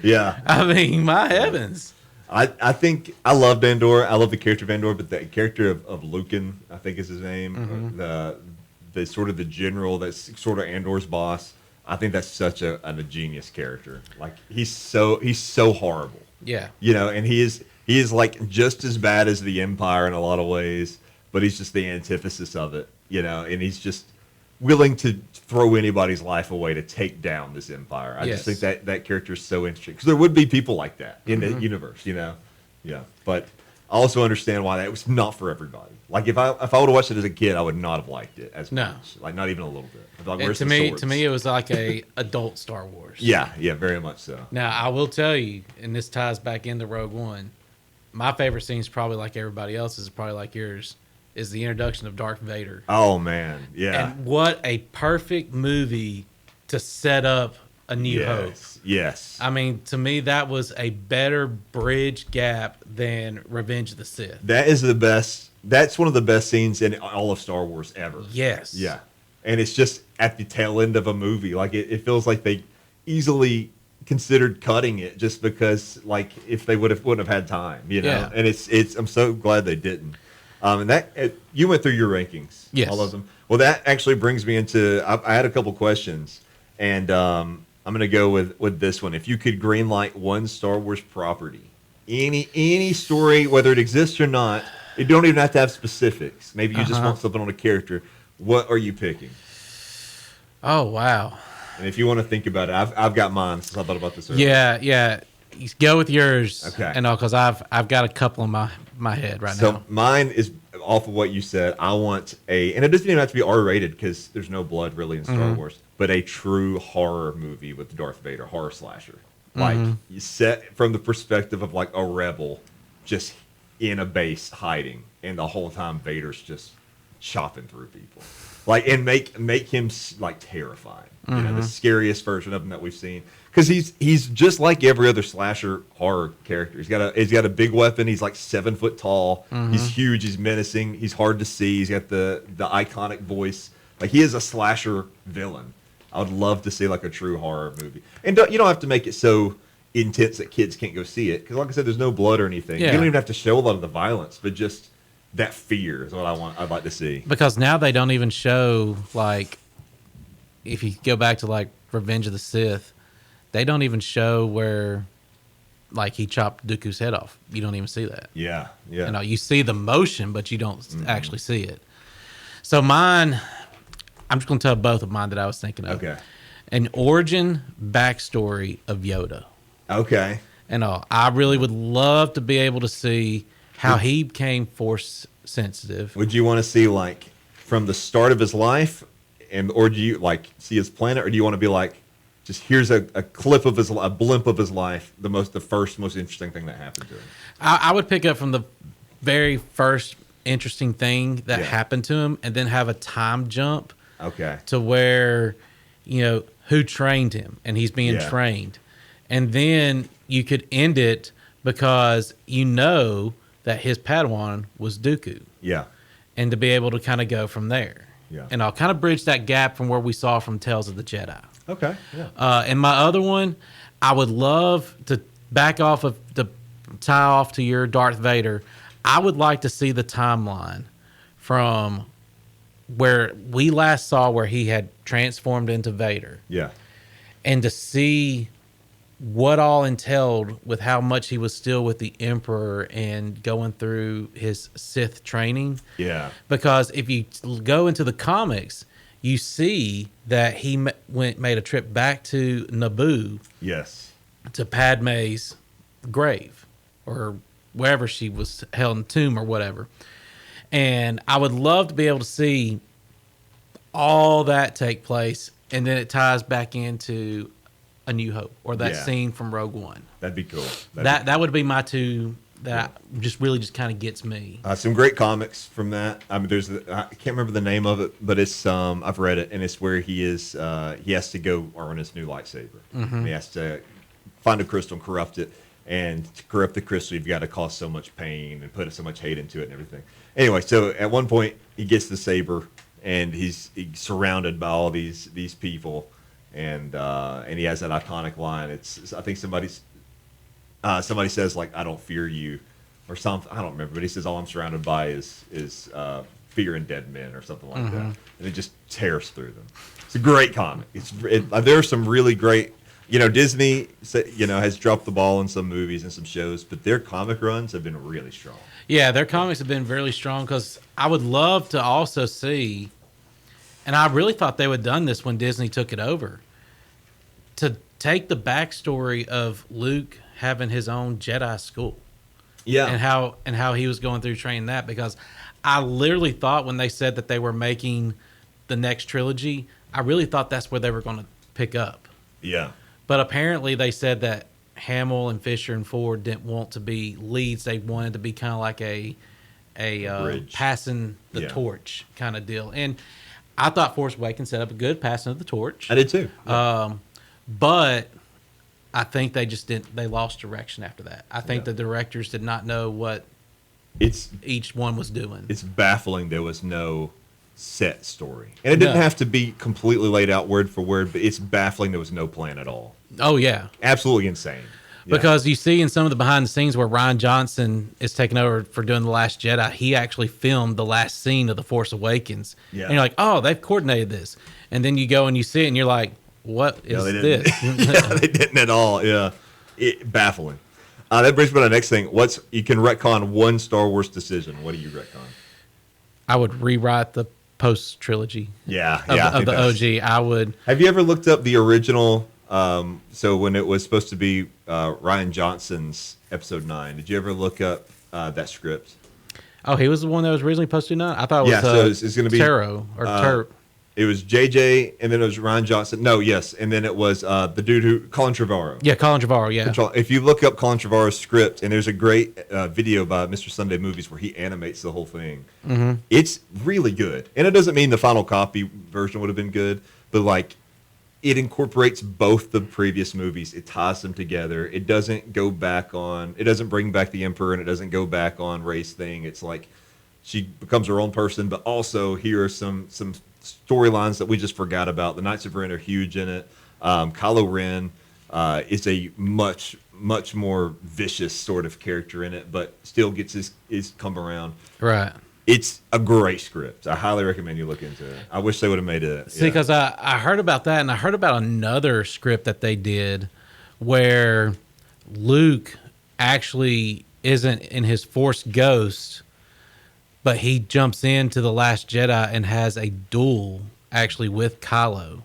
Yeah. I mean, my heavens. I think I love Andor. I love the character of Andor, but the character of Lucan, I think is his name, the sort of the general that's sort of Andor's boss. I think that's such a genius character. Like he's so horrible. Yeah. You know, and he is like just as bad as the Empire in a lot of ways, but he's just the antithesis of it. You know, and he's just willing to throw anybody's life away to take down this empire. I just think that character is so interesting because there would be people like that in the universe, you know. Yeah, but I also understand why that was not for everybody. Like if I would have watched it as a kid, I would not have liked it as much. Like not even a little bit. I'd be like, where's to the me, swords? to me, it was like a adult Star Wars. Yeah, very much so. Now I will tell you, and this ties back into Rogue One. My favorite scene is probably like everybody else's, probably like yours, is the introduction of Darth Vader. Oh man, yeah. And what a perfect movie to set up A New Hope. Yes. I mean, to me, that was a better bridge gap than Revenge of the Sith. That is the best. That's one of the best scenes in all of Star Wars ever. Yes. Yeah. And it's just at the tail end of a movie. Like it feels like they easily considered cutting it just because, like, if they wouldn't have had time, you know. Yeah. And it's. I'm so glad they didn't. And you went through your rankings, yes, all of them. Well, that actually brings me into. I had a couple questions, and I'm going to go with this one. If you could greenlight one Star Wars property, any story, whether it exists or not, you don't even have to have specifics. Maybe you just want something on a character. What are you picking? Oh wow! And if you want to think about it, I've got mine since I thought about this earlier. Yeah. You go with yours. Okay. And because I've got a couple in my head right So now. mine is off of what you said. I want and it doesn't even have to be R-rated because there's no blood really in Star Wars, but a true horror movie with Darth Vader, horror slasher. Like you set from the perspective of like a rebel just in a base hiding, and the whole time Vader's just chopping through people. Like and make him like terrifying. You know, the scariest version of him that we've seen. Because he's just like every other slasher horror character. He's got a big weapon. He's like 7 foot tall. He's huge. He's menacing. He's hard to see. He's got the iconic voice. Like he is a slasher villain. I would love to see like a true horror movie. And you don't have to make it so intense that kids can't go see it. Because like I said, there's no blood or anything. Yeah. You don't even have to show a lot of the violence, but just that fear is what I'd like to see. Because now they don't even show, like, if you go back to like Revenge of the Sith, they don't even show where, like, he chopped Dooku's head off. You don't even see that. Yeah. You know, you see the motion, but you don't actually see it. So mine, I'm just going to tell both of mine that I was thinking of. Okay. An origin backstory of Yoda. Okay. And all. I really would love to be able to see how he became force sensitive. Would you want to see like from the start of his life, or do you like see his planet, or do you want to be like, just here's a clip of a blimp of his life, the first most interesting thing that happened to him? I would pick up from the very first interesting thing that happened to him, and then have a time jump. Okay. To where, you know, who trained him, and he's being trained, and then you could end it because you know that his Padawan was Dooku. Yeah. And to be able to kind of go from there. Yeah. And I'll kind of bridge that gap from where we saw from Tales of the Jedi. Okay. Yeah. And my other one, I would love to back off of the tie off to your Darth Vader. I would like to see the timeline from where we last saw where he had transformed into Vader, Yeah. and to see what all entailed with how much he was still with the Emperor and going through his Sith training. Yeah. Because if you go into the comics, you see that he made a trip back to Naboo Yes. to Padme's grave or wherever she was held in the tomb or whatever. And I would love to be able to see all that take place, and then it ties back into A New Hope or that Yeah. scene from Rogue One. That'd be cool. That would be my two that just kind of gets me. Some great comics from that. I mean, I can't remember the name of it, but it's I've read it, and it's where he has to go earn his new lightsaber. And he has to find a crystal and corrupt it, and to corrupt the crystal, you've got to cause so much pain and put so much hate into it and everything. Anyway, so at one point he gets the saber, and he's surrounded by all these people, and he has that iconic line. I think somebody says like, "I don't fear you," or something. I don't remember, but he says, "All I'm surrounded by is fear and dead men," or something like that, and it just tears through them. It's a great comic. There are some really great. Disney has dropped the ball in some movies and some shows, but their comic runs have been really strong. Yeah, their comics have been really strong, because I would love to also see, and I really thought they would have done this when Disney took it over, to take the backstory of Luke having his own Jedi school. Yeah. And how he was going through training that, because I literally thought when they said that they were making the next trilogy, I really thought that's where they were going to pick up. Yeah. But apparently they said that Hamill and Fisher and Ford didn't want to be leads. They wanted to be kind of like a bridge. passing the torch kind of deal. And I thought Force Awakens set up a good passing of the torch. I did too. But I think they just didn't. They lost direction after that. I think the directors did not know what each one was doing. It's baffling there was no set story, and it didn't have to be completely laid out word for word, but it's baffling there was no plan at all. Oh yeah, absolutely insane. Because you see in some of the behind the scenes where Rian Johnson is taking over for doing The Last Jedi, he actually filmed the last scene of The Force Awakens. Yeah. And you're like, oh, they've coordinated this. And then you go and you see it and you're like, what is this? They didn't at all. Yeah. Baffling. That brings me to the next thing. You can retcon one Star Wars decision. What do you retcon? I would rewrite the post trilogy. Yeah. Of the OG. I would. Have you ever looked up the original? So when it was supposed to be Rian Johnson's Episode 9, did you ever look up that script? Oh, he was the one that was originally supposed to do that? I thought it was so it's going to be Taro or Terp. It was JJ, and then it was Rian Johnson. No, yes, and then it was the dude Colin Trevorrow. Yeah, Colin Trevorrow, yeah. If you look up Colin Trevorrow's script, and there's a great video by Mr. Sunday Movies where he animates the whole thing. Mm-hmm. It's really good. And it doesn't mean the final copy version would have been good, but like it incorporates both the previous movies. It ties them together. It doesn't bring back the Emperor, and it doesn't go back on Rey's thing. It's like she becomes her own person, but also here are some storylines that we just forgot about. The Knights of Ren are huge in it. Kylo Ren is a much more vicious sort of character in it, but still gets his come around. Right. It's a great script. I highly recommend you look into it. I wish they would have made it. See, because I heard about that, and I heard about another script that they did where Luke actually isn't in his Force ghost, but he jumps into The Last Jedi and has a duel actually with Kylo.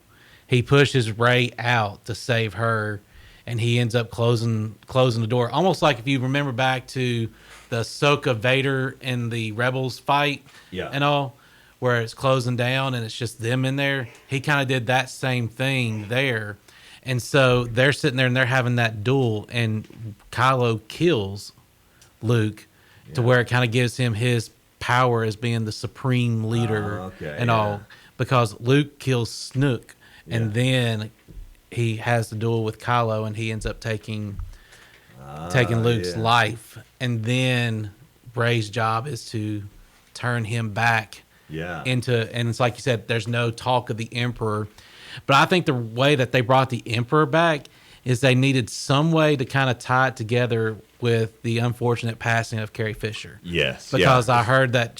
He pushes Rey out to save her, and he ends up closing the door. Almost like if you remember back to the Ahsoka Vader and the Rebels fight and all, where it's closing down and it's just them in there. He kind of did that same thing there. And so they're sitting there and they're having that duel, and Kylo kills Luke to where it kind of gives him his power as being the supreme leader all, because Luke kills Snook, and then he has the duel with Kylo, and he ends up taking Luke's life, and then Rey's job is to turn him back into, and it's like you said, there's no talk of the Emperor, but I think the way that they brought the Emperor back is they needed some way to kind of tie it together with the unfortunate passing of Carrie Fisher. Yes, because yeah. I heard that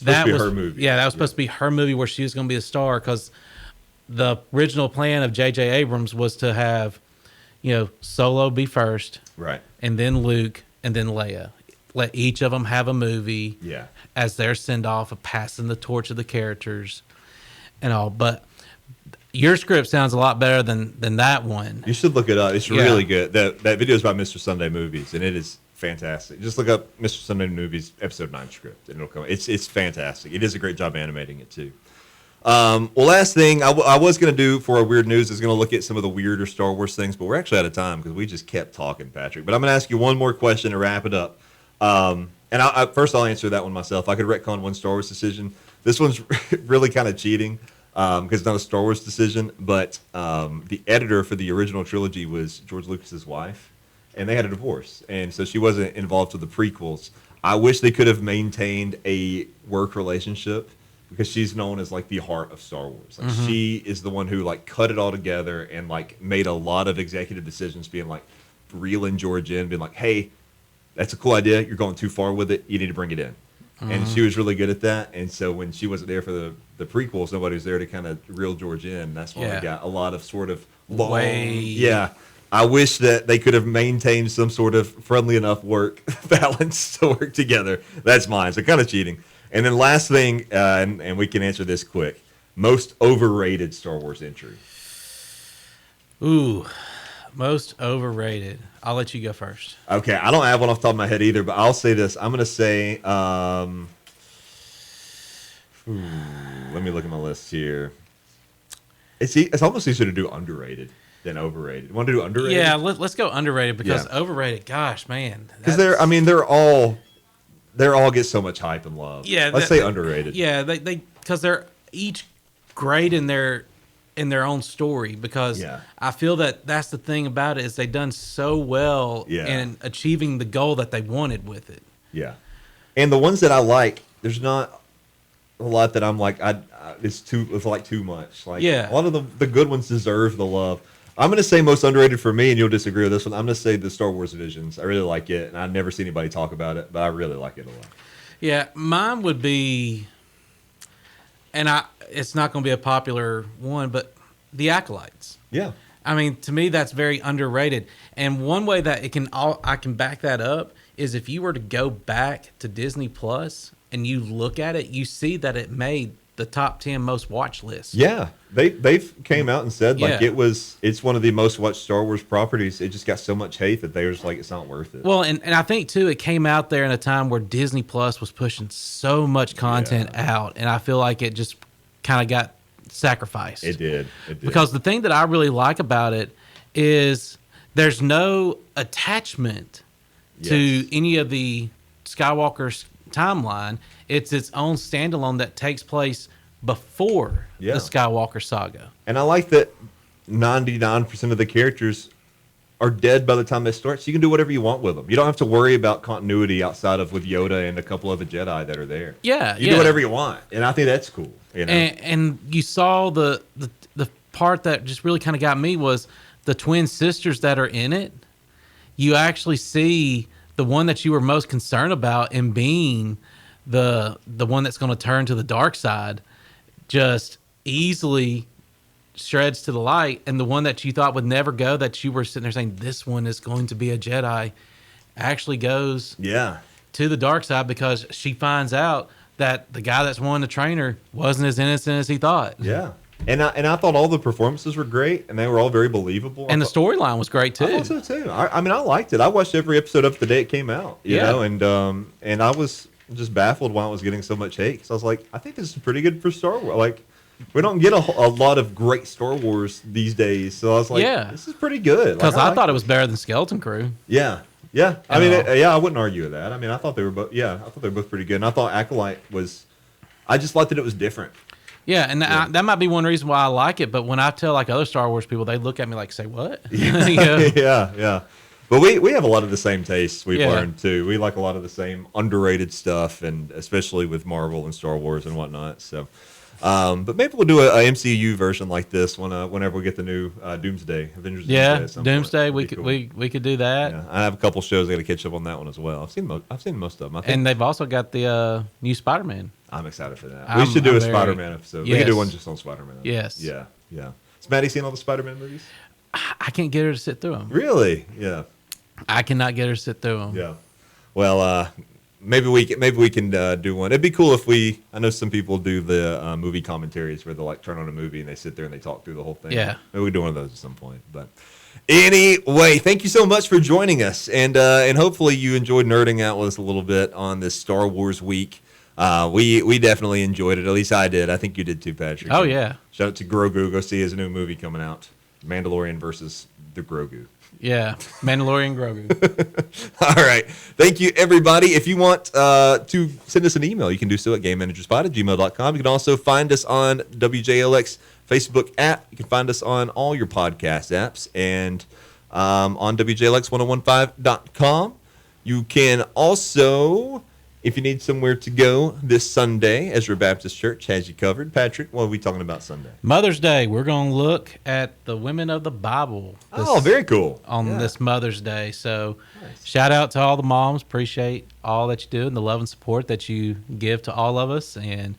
That was her movie. Yeah, that was supposed to be her movie where she was going to be a star. Because the original plan of J.J. Abrams was to have, Solo be first, Right. and then Luke, and then Leia. Let each of them have a movie, Yeah. as their send off of passing the torch of the characters, and all. But your script sounds a lot better than that one. You should look it up. It's Yeah. really good. That video is by Mr. Sunday Movies, and it is fantastic. Just look up Mr. Sunday Movies episode 9 script, and it'll come. It's fantastic. It does a great job animating it too. Well, last thing I was going to do for our weird news is going to look at some of the weirder Star Wars things, but we're actually out of time because we just kept talking, Patrick. But I'm going to ask you one more question to wrap it up. And first I'll answer that one myself. I could retcon one Star Wars decision. This one's really kind of cheating because it's not a Star Wars decision, but the editor for the original trilogy was George Lucas's wife, and they had a divorce, and so she wasn't involved with the prequels. I wish they could have maintained a work relationship because she's known as like the heart of Star Wars. Like she is the one who like cut it all together and like made a lot of executive decisions, being like reeling George in, being like, hey, that's a cool idea. You're going too far with it. You need to bring it in. And she was really good at that. And so when she wasn't there for the prequels, nobody was there to kind of reel George in. That's why we got a lot of sort of long. Yeah. I wish that they could have maintained some sort of friendly enough work balance to work together. That's mine. So kind of cheating. And then last thing, and we can answer this quick. Most overrated Star Wars entry. Ooh, most overrated. I'll let you go first. Okay, I don't have one off the top of my head either, but I'll say this. I'm going to say, let me look at my list here. It's almost easier to do underrated than overrated. Want to do underrated? Yeah, let's go underrated because overrated, gosh, man. Because they're all get so much hype and love. Yeah, let's say underrated. Yeah, they because they're each great in their own story. Because I feel that that's the thing about it is they done so well in achieving the goal that they wanted with it. Yeah, and the ones that I like, there's not a lot that I'm like it's like too much. Like a lot of the good ones deserve the love. I'm going to say most underrated for me, and you'll disagree with this one. I'm going to say the Star Wars Visions. I really like it, and I've never seen anybody talk about it, but I really like it a lot. Yeah, mine would be, and it's not going to be a popular one, but The Acolytes. Yeah. I mean, to me, that's very underrated. And one way that I can back that up is if you were to go back to Disney Plus and you look at it, you see that it made the top 10 most watched lists. Yeah, they've came out and said like it's one of the most watched Star Wars properties. It just got so much hate that they were just like, it's not worth it. Well, and I think too, it came out there in a time where Disney Plus was pushing so much content out, and I feel like it just kind of got sacrificed. It did. Because the thing that I really like about it is there's no attachment to any of the Skywalker's timeline. It's its own standalone that takes place before the Skywalker saga. And I like that 99% of the characters are dead by the time they start, so you can do whatever you want with them. You don't have to worry about continuity outside of with Yoda and a couple of the Jedi that are there. Yeah, you do whatever you want, and I think that's cool. You know? And you saw the part that just really kind of got me was the twin sisters that are in it. You actually see the one that you were most concerned about in being the one that's going to turn to the dark side just easily shreds to the light, and the one that you thought would never go, that you were sitting there saying this one is going to be a Jedi, actually goes to the dark side because she finds out that the guy that's wanting to train her wasn't as innocent as he thought. Yeah. And I thought all the performances were great, and they were all very believable. And the storyline was great too. I thought so too. I mean, I liked it. I watched every episode up to the day it came out. You know, and I was just baffled why it was getting so much hate. Because I was like, I think this is pretty good for Star Wars. Like, we don't get a lot of great Star Wars these days. So I was like, this is pretty good. Because I thought it was better than Skeleton Crew. Yeah. Yeah. I mean, I wouldn't argue with that. I mean, I thought they were both, I thought they were both pretty good. And I thought Acolyte was, I just liked that it was different. Yeah, and that might be one reason why I like it. But when I tell like other Star Wars people, they look at me like, "Say what?" Yeah. But we have a lot of the same tastes. We've learned too. We like a lot of the same underrated stuff, and especially with Marvel and Star Wars and whatnot. So, But maybe we'll do a MCU version like this whenever we get the new Doomsday Avengers. Yeah, Doomsday. At some Doomsday. point. We That'd could be cool. we could do that. Yeah, I have a couple shows I got to catch up on that one as well. I've seen most of them. I think And they've also got the new Spider-Man. I'm excited for that. I'm- We should do I'm a very- Spider-Man episode. We could do Yes. one just on Spider-Man. Yes. Yeah. Has Maddie seen all the Spider-Man movies? I can't get her to sit through them. Really? Yeah. I cannot get her to sit through them. Yeah. Well, maybe we can do one. It'd be cool if I know some people do the movie commentaries where they'll like turn on a movie and they sit there and they talk through the whole thing. Yeah. Maybe we do one of those at some point. But anyway, thank you so much for joining us, and hopefully you enjoyed nerding out with us a little bit on this Star Wars week. We definitely enjoyed it. At least I did. I think you did too, Patrick. Oh, yeah. Shout out to Grogu. Go see his new movie coming out, Mandalorian versus the Grogu. Yeah. Mandalorian Grogu. All right. Thank you, everybody. If you want to send us an email, you can do so at gamemanagerspot@gmail.com. You can also find us on WJLX Facebook app. You can find us on all your podcast apps and on WJLX1015.com. You can also, if you need somewhere to go this Sunday, Ezra Baptist Church has you covered. Patrick, what are we talking about Sunday? Mother's Day. We're going to look at the women of the Bible. Very cool. On this Mother's Day. So shout out to all the moms. Appreciate all that you do and the love and support that you give to all of us. And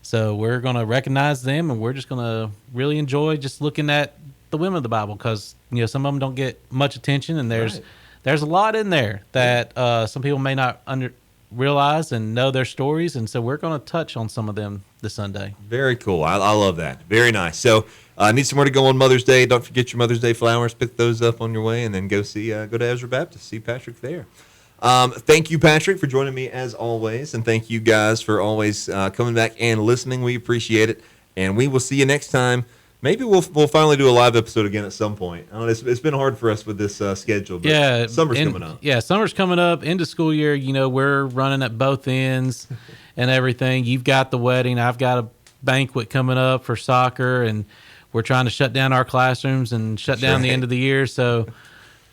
so we're going to recognize them, and we're just going to really enjoy just looking at the women of the Bible because, some of them don't get much attention, and there's a lot in there that some people may not realize and know their stories, and so we're going to touch on some of them this Sunday. Very cool. I love that. Very nice. So need somewhere to go on Mother's Day. Don't forget your Mother's Day flowers. Pick those up on your way, and then go to Ezra Baptist. See Patrick there. Thank you, Patrick, for joining me as always, and thank you guys for always coming back and listening. We appreciate it, and we will see you next time. Maybe we'll finally do a live episode again at some point. I don't know, it's been hard for us with this schedule, but summer's coming up. Yeah, summer's coming up. End of school year, we're running at both ends and everything. You've got the wedding. I've got a banquet coming up for soccer, and we're trying to shut down our classrooms and shut down the end of the year. So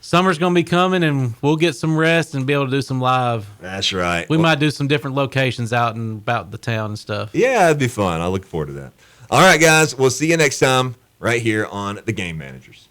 summer's going to be coming, and we'll get some rest and be able to do some live. That's right. We might do some different locations out and about the town and stuff. Yeah, it'd be fun. I look forward to that. All right, guys. We'll see you next time right here on The Game Managers.